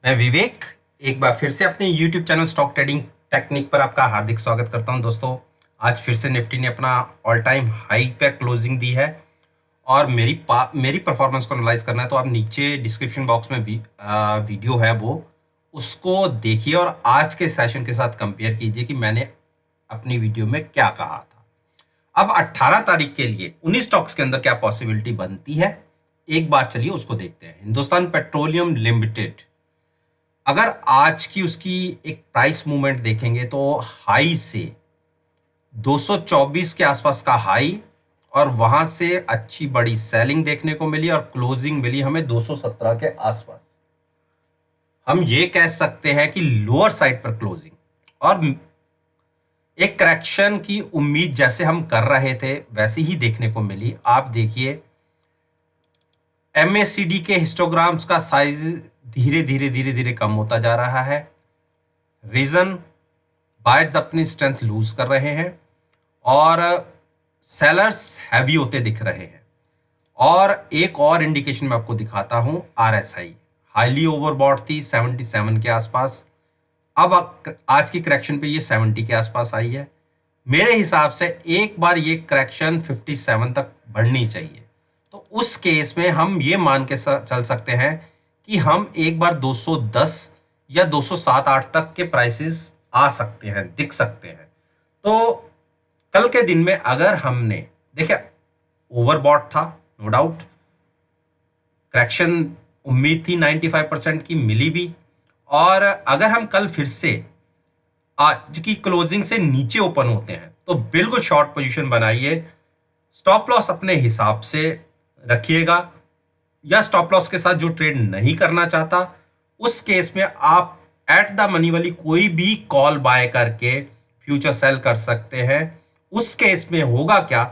मैं विवेक एक बार फिर से अपने YouTube channel stock trading technique पर आपका हार्दिक स्वागत करता हूं। दोस्तों, आज फिर से निफ्टी ने अपना ऑल टाइम हाई पे क्लोजिंग दी है और मेरी परफॉर्मेंस को एनालाइज करना है तो आप नीचे डिस्क्रिप्शन बॉक्स में वीडियो है वो उसको देखिए और आज के सेशन के साथ कंपेयर कीजिए कि मैंने अपनी वीडियो में क्या कहा था। अब 18 तारीख के लिए 19 स्टॉक्स के अंदर क्या पॉसिबिलिटी बनती है, एक बार चलिए उसको देखते हैं। हिंदुस्तान पेट्रोलियम लिमिटेड, अगर आज की उसकी एक प्राइस मूवमेंट देखेंगे तो हाई से 224 के आसपास का हाई और वहां से अच्छी बड़ी सेलिंग देखने को मिली और क्लोजिंग मिली हमें 217 के आसपास। हम ये कह सकते हैं कि लोअर साइड पर क्लोजिंग और एक करेक्शन की उम्मीद जैसे हम कर रहे थे वैसी ही देखने को मिली। आप देखिए एमएसीडी के हिस्टोग्राम्स का साइज धीरे धीरे कम होता जा रहा है। रीजन, बायर्स अपनी स्ट्रेंथ लूज कर रहे हैं और सेलर्स हैवी होते दिख रहे हैं। और एक और इंडिकेशन मैं आपको दिखाता हूं, आरएसआई हाईली ओवरबॉट थी 77 के आसपास, अब आज की करेक्शन पे ये 70 के आसपास आई है। मेरे हिसाब से एक बार ये करेक्शन 57 तक बढ़नी चाहिए, तो उस केस में हम ये मान के चल सकते हैं कि हम एक बार 210 या 207-8 तक के प्राइसेस आ सकते हैं, दिख सकते हैं। तो कल के दिन में अगर हमने देखिए ओवरबॉट था, नो डाउट करेक्शन उम्मीद थी 95% की, मिली भी। और अगर हम कल फिर से आज की क्लोजिंग से नीचे ओपन होते हैं तो बिल्कुल शॉर्ट पोजीशन बनाइए, स्टॉप लॉस अपने हिसाब से रखिएगा या स्टॉप लॉस के साथ जो ट्रेड नहीं करना चाहता उस केस में आप एट द मनी वाली कोई भी कॉल बाय करके फ्यूचर सेल कर सकते हैं। उस केस में होगा क्या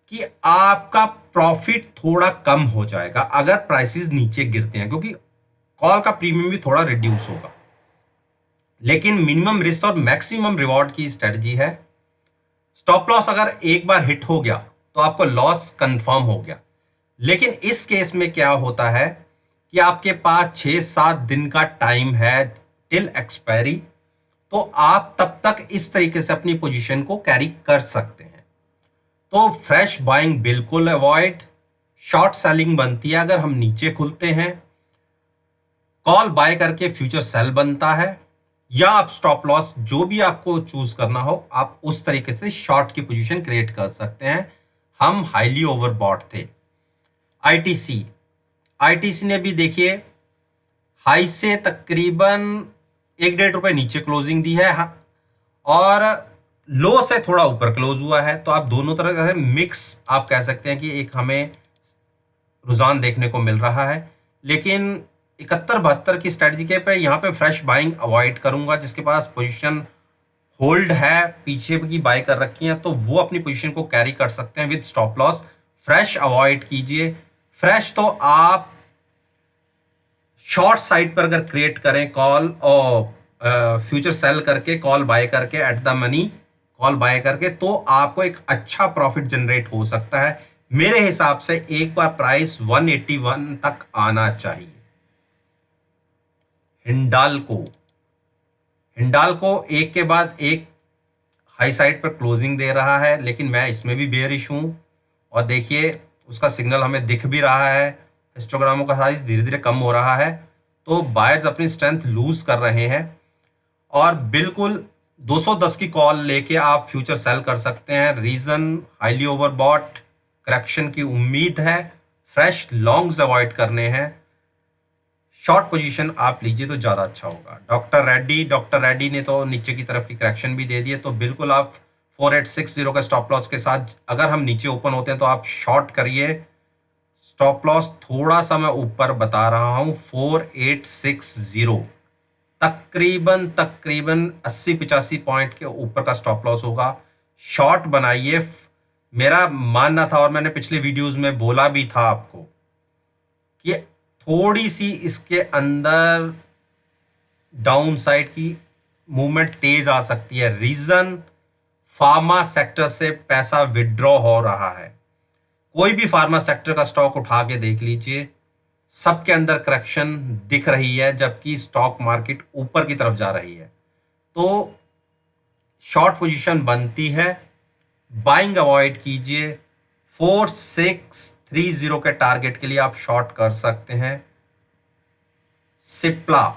कि आपका प्रॉफिट थोड़ा कम हो जाएगा अगर प्राइसेस नीचे गिरते हैं, क्योंकि कॉल का प्रीमियम भी थोड़ा रिड्यूस होगा। लेकिन मिनिमम रिस्क और मैक्सिमम रिवॉर्ड की स्ट्रेटजी है। स्टॉप लॉस अगर एक बार हिट हो गया तो आपको लॉस कंफर्म हो गया। लेकिन इस केस में क्या होता है कि आपके पास 6-7 दिन का टाइम है टिल एक्सपायरी, तो आप तब तक इस तरीके से अपनी पोजीशन को कैरी कर सकते हैं। तो फ्रेश बाइंग बिल्कुल अवॉइड, शॉर्ट सेलिंग बनती है अगर हम नीचे खुलते हैं, कॉल बाय करके फ्यूचर सेल बनता है, या आप स्टॉप लॉस जो भी आपको चूज करना हो आप उस तरीके से शॉर्ट की पोजीशन क्रिएट कर सकते हैं। हम हाईली ओवरबॉट थे। आईटीसी ने भी देखिए हाई से तकरीबन 1-1.5 रुपए नीचे क्लोजिंग दी है और लो से थोड़ा ऊपर क्लोज हुआ है। तो आप दोनों तरह का मिक्स आप कह सकते हैं कि एक हमें रुझान देखने को मिल रहा है। लेकिन 71-72 की स्ट्रेटजी के पे यहाँ पे फ्रेश बाइंग अवॉइड करूंगा। जिसके पास पोजीशन होल्ड है, पीछे की बाय कर रखी है, तो वो अपनी पोजीशन को कैरी कर सकते हैं with stop loss. Fresh avoid कीजिए। फ्रेश तो आप शॉर्ट साइड पर अगर क्रिएट करें कॉल और फ्यूचर सेल करके कॉल बाय करके at the money call buy करके, तो आपको एक अच्छा प्रॉफिट जनरेट हो सकता है। मेरे हिसाब से एक बार प्राइस 181 तक आना चाहिए। हिंडाल्को एक के बाद एक हाई साइड पर क्लोजिंग दे रहा है, लेकिन मैं इसमें भी बेयरिश हूं और देखिए उसका सिग्नल हमें दिख भी रहा है, हिस्टोग्रामों का साइज धीरे धीरे कम हो रहा है। तो बायर्स अपनी स्ट्रेंथ लूज कर रहे हैं और बिल्कुल 210 की कॉल लेके आप फ्यूचर सेल कर सकते हैं। रीजन, हाईली ओवरबॉट, करेक्शन की उम्मीद है, फ्रेश लॉन्ग्स अवॉइड करने हैं, शॉर्ट पोजीशन आप लीजिए तो ज्यादा अच्छा होगा। डॉक्टर रेड्डी ने तो नीचे की तरफ की करेक्शन भी दे दी है, तो बिल्कुल आप 4860 का स्टॉप लॉस के साथ अगर हम नीचे ओपन होते हैं तो आप शॉर्ट करिए। स्टॉप लॉस थोड़ा सा मैं ऊपर बता रहा हूं, 4860 तकरीबन 80-85 पॉइंट के ऊपर का स्टॉप लॉस होगा। शॉर्ट बनाइए। मेरा मानना था और मैंने पिछले वीडियोस में बोला भी था आपको कि थोड़ी सी इसके अंदर डाउन साइड की मूवमेंट तेज आ सकती है। रीजन, फार्मा सेक्टर से पैसा विड्रॉ हो रहा है। कोई भी फार्मा सेक्टर का स्टॉक उठा के देख लीजिए, सबके अंदर करेक्शन दिख रही है, जबकि स्टॉक मार्केट ऊपर की तरफ जा रही है। तो शॉर्ट पोजीशन बनती है, बाइंग अवॉइड कीजिए। 4630 के टारगेट के लिए आप शॉर्ट कर सकते हैं। सिप्ला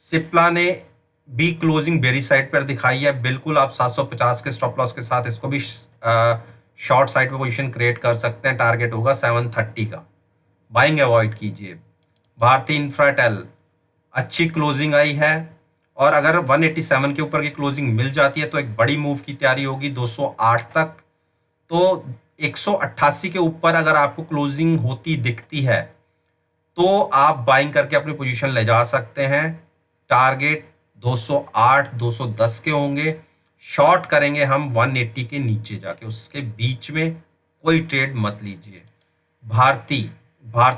सिप्ला ने भी क्लोजिंग बेरी साइड पर दिखाई है। बिल्कुल आप 750 के स्टॉप लॉस के साथ इसको भी शॉर्ट साइड पे पोजीशन क्रिएट कर सकते हैं। टारगेट होगा 730 का, बाइंग अवॉइड कीजिए। भारती इंफ्राटेल अच्छी क्लोजिंग आई है, और अगर 187 के ऊपर की क्लोजिंग मिल जाती है तो एक बड़ी मूव की तैयारी होगी 208 तक। तो 188 के ऊपर अगर आपको क्लोजिंग होती दिखती है तो आप बाइंग करके अपनी पोजीशन ले जा सकते हैं। टारगेट 208 210 के होंगे। शॉर्ट करेंगे हम 180 के नीचे जाके, उसके बीच में कोई ट्रेड मत लीजिए। भारती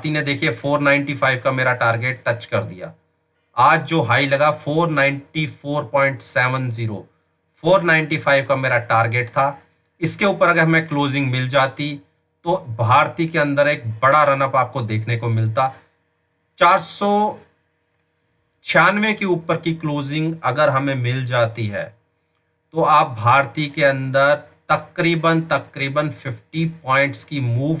ने देखिए 495 का मेरा टारगेट टच कर दिया। आज जो हाई लगा 494.70, 495 का मेरा टारगेट था। इसके ऊपर अगर हमें क्लोजिंग मिल जाती तो भारती के अंदर एक बड़ा रनअप आपको देखने को मिलता। 496 के ऊपर की क्लोजिंग अगर हमें मिल जाती है तो आप भारती के अंदर तकरीबन 50 पॉइंट्स की मूव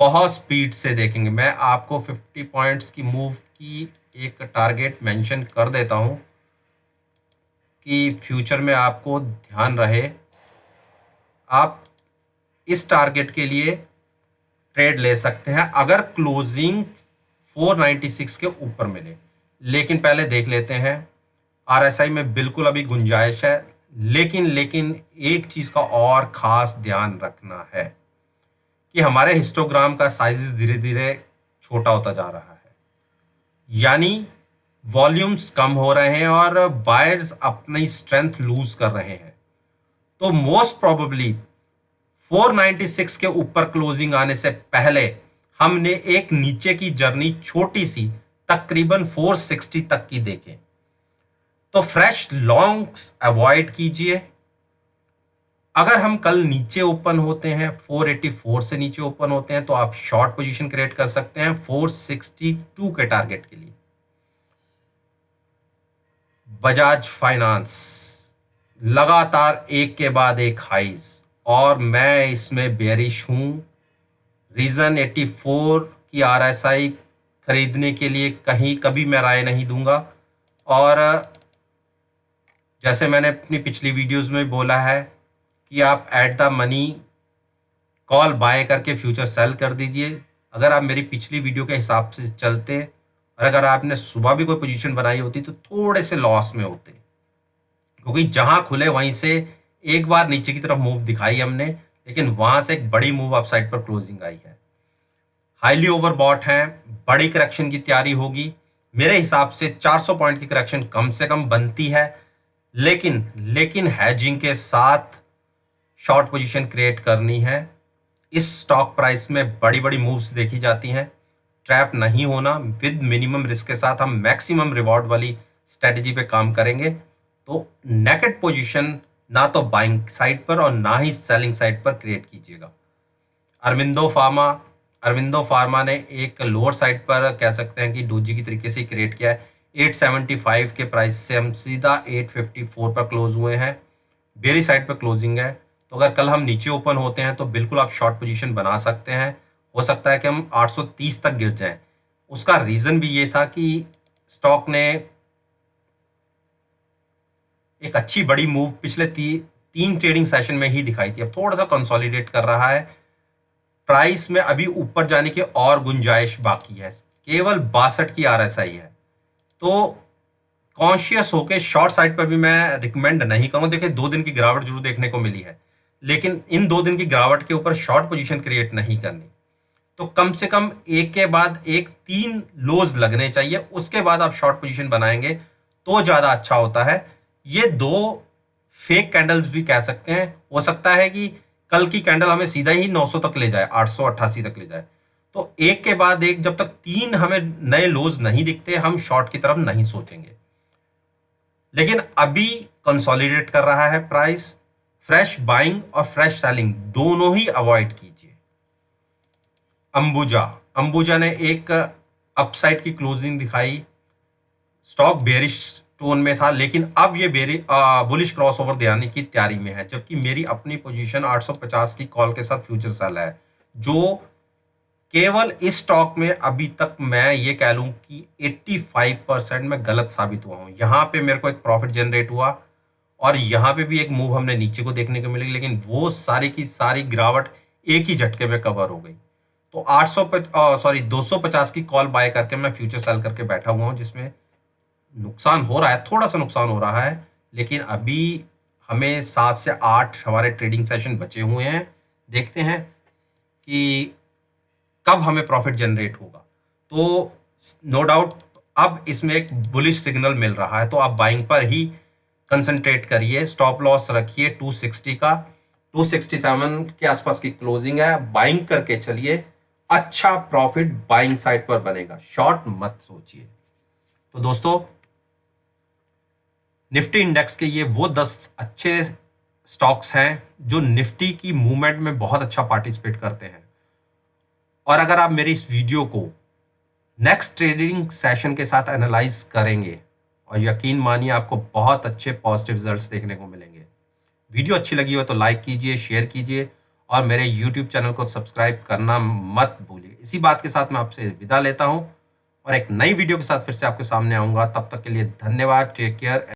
बहुत स्पीड से देखेंगे। मैं आपको 50 पॉइंट्स की मूव की एक टारगेट मेंशन कर देता हूं कि फ्यूचर में आपको ध्यान रहे। आप इस टारगेट के लिए ट्रेड ले सकते हैं अगर क्लोजिंग 496 के ऊपर मिले। लेकिन पहले देख लेते हैं, आरएसआई में बिल्कुल अभी गुंजाइश है। लेकिन एक चीज का और खास ध्यान रखना है कि हमारे हिस्टोग्राम का साइज धीरे धीरे छोटा होता जा रहा है, यानी वॉल्यूम्स कम हो रहे हैं और बायर्स अपनी स्ट्रेंथ लूज कर रहे हैं। तो मोस्ट प्रोबेबली 496 के ऊपर क्लोजिंग आने से पहले हमने एक नीचे की जर्नी छोटी सी तकरीबन 460 तक की देखें। तो फ्रेश लॉन्ग्स अवॉइड कीजिए। अगर हम कल नीचे ओपन होते हैं, 484 से नीचे ओपन होते हैं, तो आप शॉर्ट पोजीशन क्रिएट कर सकते हैं 462 के टारगेट के लिए। बजाज फाइनेंस लगातार एक के बाद एक हाइज, और मैं इसमें बेरिश हूं। रीजन 84 की आरएसआई खरीदने के लिए कभी मैं राय नहीं दूंगा। और जैसे मैंने अपनी पिछली वीडियोस में बोला है कि आप at the money call buy करके फ्यूचर सेल कर दीजिए। अगर आप मेरी पिछली वीडियो के हिसाब से चलते और अगर आपने सुबह भी कोई पोजीशन बनाई होती तो थोड़े से लॉस में होते, क्योंकि जहां खुले वहीं से एक बार नीचे की तरफ मूव दिखाई हमने, लेकिन वहां से एक बड़ी मूव अपसाइड पर क्लोजिंग आई है। हाईली ओवरबॉट है, बड़ी करेक्शन की तैयारी होगी। मेरे हिसाब से 400 पॉइंट की करेक्शन कम से कम बनती है, लेकिन हैजिंग के साथ शॉर्ट पोजीशन क्रिएट करनी है। इस स्टॉक प्राइस में बड़ी बड़ी मूव्स देखी जाती हैं। ट्रैप नहीं होना, विद मिनिमम रिस्क के साथ हम मैक्सिमम रिवॉर्ड वाली स्ट्रेटजी पे काम करेंगे। तो नेकेड पोजीशन ना तो बाइंग साइड पर और ना ही सेलिंग साइड पर क्रिएट कीजिएगा। अरविंदो फार्मा ने एक लोअर साइड पर कह सकते हैं कि डोजी की तरीके से क्रिएट किया है। 875 के प्राइस से हम सीधा 854 पर क्लोज हुए हैं। बेरी साइड पर क्लोजिंग है, तो अगर कल हम नीचे ओपन होते हैं तो बिल्कुल आप शॉर्ट पोजीशन बना सकते हैं। हो सकता है कि हम 830 तक गिर जाएं। उसका रीजन भी ये था कि स्टॉक ने एक अच्छी बड़ी मूव पिछले तीन ट्रेडिंग सेशन में ही दिखाई थी। अब थोड़ा सा कंसोलिडेट कर रहा है। प्राइस में अभी ऊपर जाने की और गुंजाइश बाकी है। केवल 62 की आरएसआई है, तो कॉन्शियस होके शॉर्ट साइड पर भी मैं रिकमेंड नहीं करूंगा। देखिए 2 दिन की गिरावट जरूर देखने को मिली है, लेकिन इन 2 दिन की गिरावट के ऊपर शॉर्ट पोजीशन क्रिएट नहीं करनी। तो कम से कम एक के बाद एक 3 लोज लगने चाहिए, उसके बाद आप शॉर्ट पोजीशन बनाएंगे तो ज्यादा अच्छा होता है। ये 2 फेक कैंडल्स भी कह सकते हैं। हो सकता है कि कल की कैंडल हमें सीधा ही 900 तक ले जाए, 888 तक ले जाए। तो एक के बाद एक जब तक 3 हमें नए लोज नहीं दिखते, हम शॉर्ट की तरफ नहीं सोचेंगे। लेकिन अभी कंसोलिडेट कर रहा है प्राइस। फ्रेश बाइंग और फ्रेश सेलिंग दोनों ही अवॉइड कीजिए। अंबुजा ने एक अपसाइड की क्लोजिंग दिखाई, स्टॉक बेरिश टोन में था, लेकिन अब ये बुलिश क्रॉसओवर देने की तैयारी में है, जबकि मेरी अपनी पोजीशन 850 की कॉल के साथ फ्यूचर सेल है, जो केवल इस स्टॉक में अभी तक मैं ये कह लूं कि 85% में गलत साबित हुआ हूं। यहां पे मेरे को एक प्रॉफिट जनरेट हुआ और यहां पे भी एक मूव हमने नीचे को देखने को मिली, लेकिन वो सारी की सारी गिरावट एक ही झटके में कवर हो गई। तो 250 की कॉल बाय करके मैं फ्यूचर सेल करके बैठा हुआ हूं, जिसमें नुकसान हो रहा है, थोड़ा सा नुकसान हो रहा है, लेकिन अभी हमें 7 से 8 हमारे ट्रेडिंग सेशन बचे हुए हैं। देखते हैं कि कब हमें प्रॉफिट जनरेट होगा। तो नो डाउट अब इसमें एक बुलिश सिग्नल मिल रहा है, तो आप बाइंग पर ही कंसंट्रेट करिए। स्टॉप लॉस रखिए 260 का, 267 के आसपास की क्लोजिंग है, बाइंग करके चलिए, अच्छा प्रॉफिट बाइंग साइड पर बनेगा, शॉर्ट मत सोचिए। तो दोस्तों, निफ्टी इंडेक्स के ये वो 10 अच्छे स्टॉक्स हैं जो निफ्टी की मूवमेंट में बहुत अच्छा पार्टिसिपेट करते हैं। और अगर आप मेरी इस वीडियो को नेक्स्ट ट्रेडिंग सेशन के साथ एनालाइज करेंगे, और यकीन मानिए आपको बहुत अच्छे पॉजिटिव रिजल्ट्स देखने को मिलेंगे। वीडियो अच्छी लगी हो तो लाइक कीजिए, शेयर कीजिए और मेरे यूट्यूब चैनल को सब्सक्राइब करना मत भूलिए। इसी बात के साथ मैं आपसे विदा लेता हूं और एक नई वीडियो के साथ फिर से आपके सामने आऊंगा। तब तक के लिए धन्यवाद, टेक केयर।